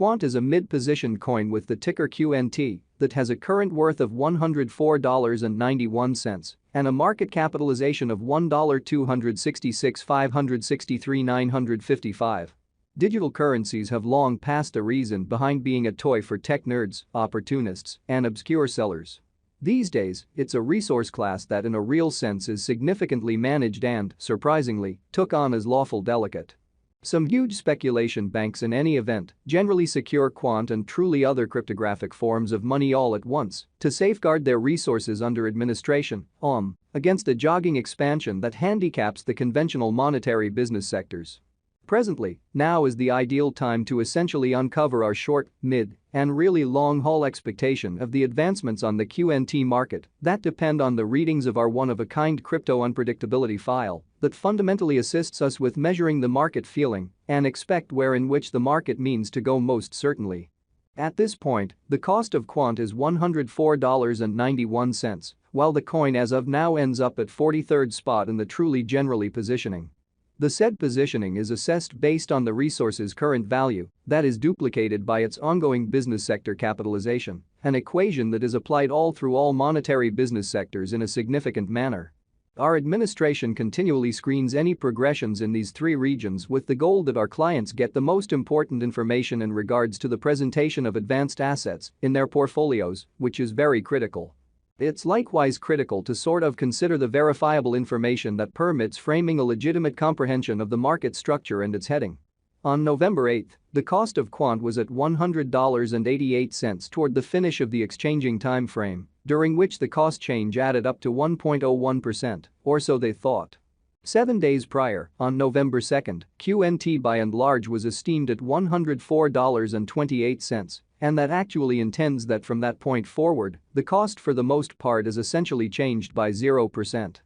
Quant is a mid-positioned coin with the ticker QNT that has a current worth of $104.91 and a market capitalization of $1,266,563,955. Digital currencies have long passed the reason behind being a toy for tech nerds, opportunists, and obscure sellers. These days, it's a resource class that in a real sense is significantly managed and, surprisingly, took on as lawful delicate. Some huge speculation banks in any event generally secure Quant and truly other cryptographic forms of money all at once to safeguard their resources under administration against a jogging expansion that handicaps the conventional monetary business sectors. Presently, now is the ideal time to essentially uncover our short, mid, and really long-haul expectation of the advancements on the QNT market that depend on the readings of our one-of-a-kind crypto unpredictability file that fundamentally assists us with measuring the market feeling and expect where in which the market means to go most certainly. At this point, the cost of Quant is $104.91, while the coin as of now ends up at 43rd spot in the truly generally positioning. The said positioning is assessed based on the resource's current value that is duplicated by its ongoing business sector capitalization, an equation that is applied all through all monetary business sectors in a significant manner. Our administration continually screens any progressions in these three regions with the goal that our clients get the most important information in regards to the presentation of advanced assets in their portfolios, which is very critical. It's likewise critical to sort of consider the verifiable information that permits framing a legitimate comprehension of the market structure and its heading. On November 8, the cost of Quant was at $100.88 toward the finish of the exchanging time frame, during which the cost change added up to 1.01%, or so they thought. 7 days prior, on November 2, QNT by and large was esteemed at $104.28, and that actually intends that from that point forward, the cost for the most part is essentially changed by 0%.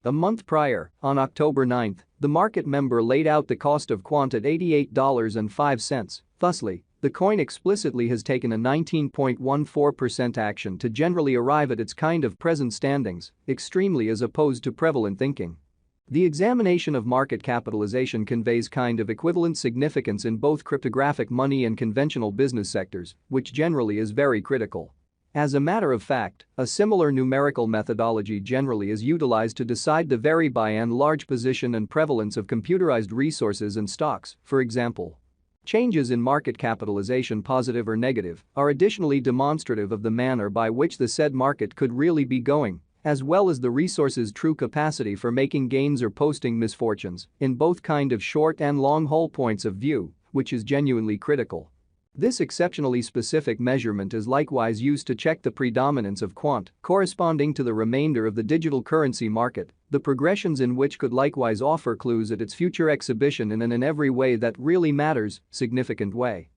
A month prior, on October 9, the market member laid out the cost of Quant at $88.05, thusly, the coin explicitly has taken a 19.14% action to generally arrive at its kind of present standings, extremely as opposed to prevalent thinking. The examination of market capitalization conveys kind of equivalent significance in both cryptographic money and conventional business sectors, which generally is very critical. As a matter of fact, a similar numerical methodology generally is utilized to decide the very by and large position and prevalence of computerized resources and stocks, for example. Changes in market capitalization, positive or negative, are additionally demonstrative of the manner by which the said market could really be going, as well as the resource's true capacity for making gains or posting misfortunes in both kind of short and long-haul points of view, which is genuinely critical. This exceptionally specific measurement is likewise used to check the predominance of Quant corresponding to the remainder of the digital currency market, the progressions in which could likewise offer clues at its future exhibition in an in every way that really matters, significant way.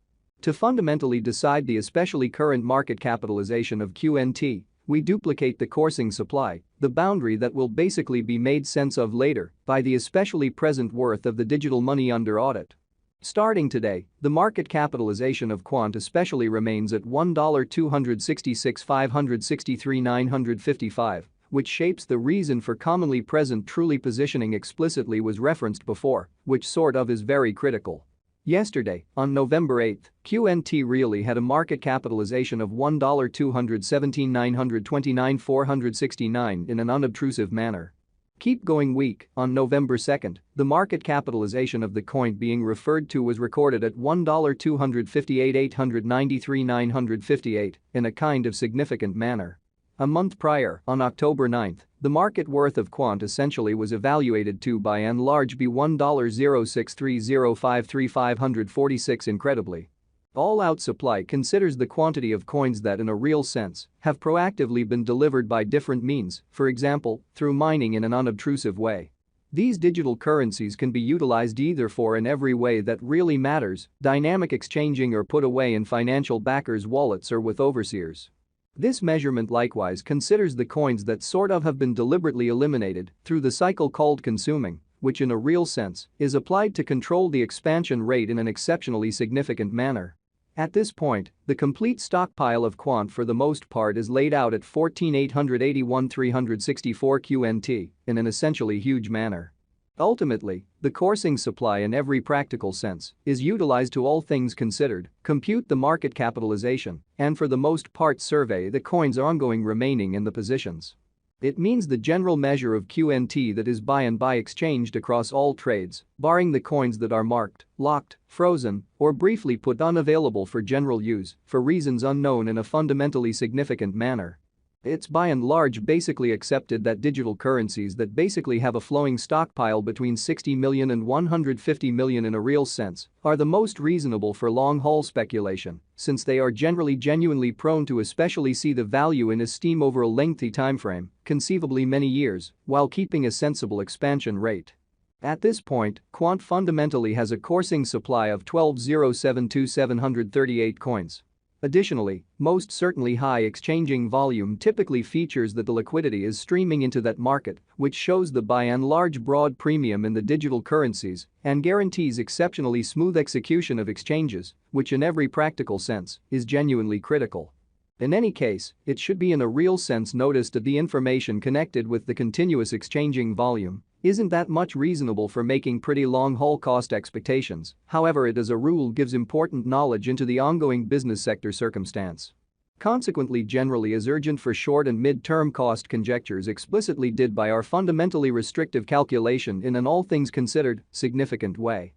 To fundamentally decide the especially current market capitalization of QNT, we duplicate the coursing supply, the boundary that will basically be made sense of later by the especially present worth of the digital money under audit. Starting today, the market capitalization of Quant especially remains at $1,266,563,955, which shapes the reason for commonly present truly positioning explicitly was referenced before, which sort of is very critical. Yesterday, on November 8, QNT really had a market capitalization of $1,217,929,469 in an unobtrusive manner. Keep going week, on November 2, the market capitalization of the coin being referred to was recorded at $1,258,893,958 in a kind of significant manner. A month prior, on October 9, the market worth of Quant essentially was evaluated to by and large be $1,063,053,546 incredibly. All-out supply considers the quantity of coins that in a real sense have proactively been delivered by different means, for example, through mining in an unobtrusive way. These digital currencies can be utilized either for in every way that really matters, dynamic exchanging or put away in financial backers' wallets or with overseers. This measurement likewise considers the coins that sort of have been deliberately eliminated through the cycle called consuming, which in a real sense is applied to control the expansion rate in an exceptionally significant manner. At this point, the complete stockpile of Quant for the most part is laid out at 14,881,364 QNT in an essentially huge manner. Ultimately, the coursing supply in every practical sense is utilized to all things considered, compute the market capitalization, and for the most part survey the coins ongoing remaining in the positions. It means the general measure of QNT that is by and by exchanged across all trades, barring the coins that are marked, locked, frozen, or briefly put unavailable for general use for reasons unknown in a fundamentally significant manner. It's by and large basically accepted that digital currencies that basically have a flowing stockpile between 60 million and 150 million in a real sense are the most reasonable for long-haul speculation, since they are generally genuinely prone to especially see the value in esteem over a lengthy timeframe, conceivably many years, while keeping a sensible expansion rate. At this point, Quant fundamentally has a coursing supply of 12,072,738 coins. Additionally, most certainly high exchanging volume typically features that the liquidity is streaming into that market, which shows the by and large broad premium in the digital currencies and guarantees exceptionally smooth execution of exchanges, which in every practical sense is genuinely critical. In any case, it should be in a real sense noticed that the information connected with the continuous exchanging volume isn't that much reasonable for making pretty long-haul cost expectations, however it as a rule gives important knowledge into the ongoing business sector circumstance. Consequently generally is urgent for short and mid-term cost conjectures explicitly did by our fundamentally restrictive calculation in an all things considered, significant way.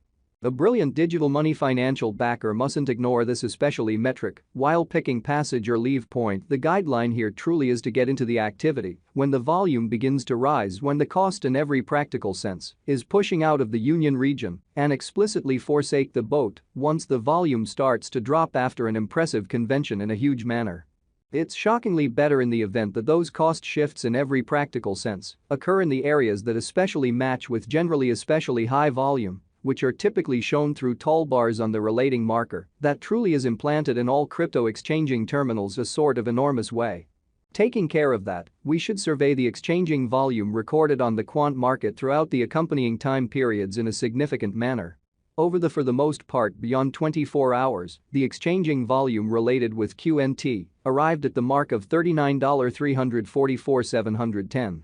A brilliant digital money financial backer mustn't ignore this especially metric while picking passage or leave point. The guideline here truly is to get into the activity when the volume begins to rise, when the cost in every practical sense is pushing out of the union region, and explicitly forsake the boat once the volume starts to drop after an impressive convention in a huge manner. It's shockingly better in the event that those cost shifts in every practical sense occur in the areas that especially match with generally especially high volume, which are typically shown through tall bars on the relating marker that truly is implanted in all crypto exchanging terminals a sort of enormous way. Taking care of that, we should survey the exchanging volume recorded on the quant market throughout the accompanying time periods in a significant manner. Over the for the most part beyond 24 hours, the exchanging volume related with QNT arrived at the mark of $39,344,710.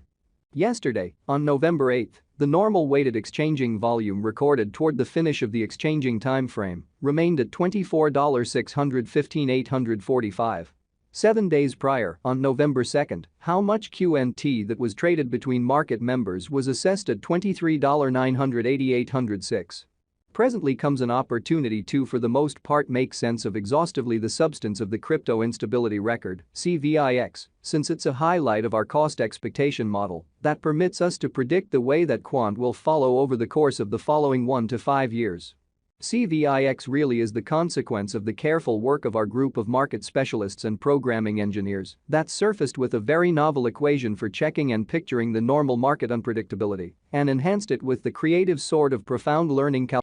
Yesterday, on November 8, the normal weighted exchanging volume recorded toward the finish of the exchanging time frame remained at $24,615,845. 7 days prior, on November 2, how much QNT that was traded between market members was assessed at $23,988,806. Presently comes an opportunity to for the most part make sense of exhaustively the substance of the crypto instability record, CVIX, since it's a highlight of our cost expectation model that permits us to predict the way that Quant will follow over the course of the following 1 to 5 years. CVIX really is the consequence of the careful work of our group of market specialists and programming engineers that surfaced with a very novel equation for checking and picturing the normal market unpredictability and enhanced it with the creative sort of profound learning calculation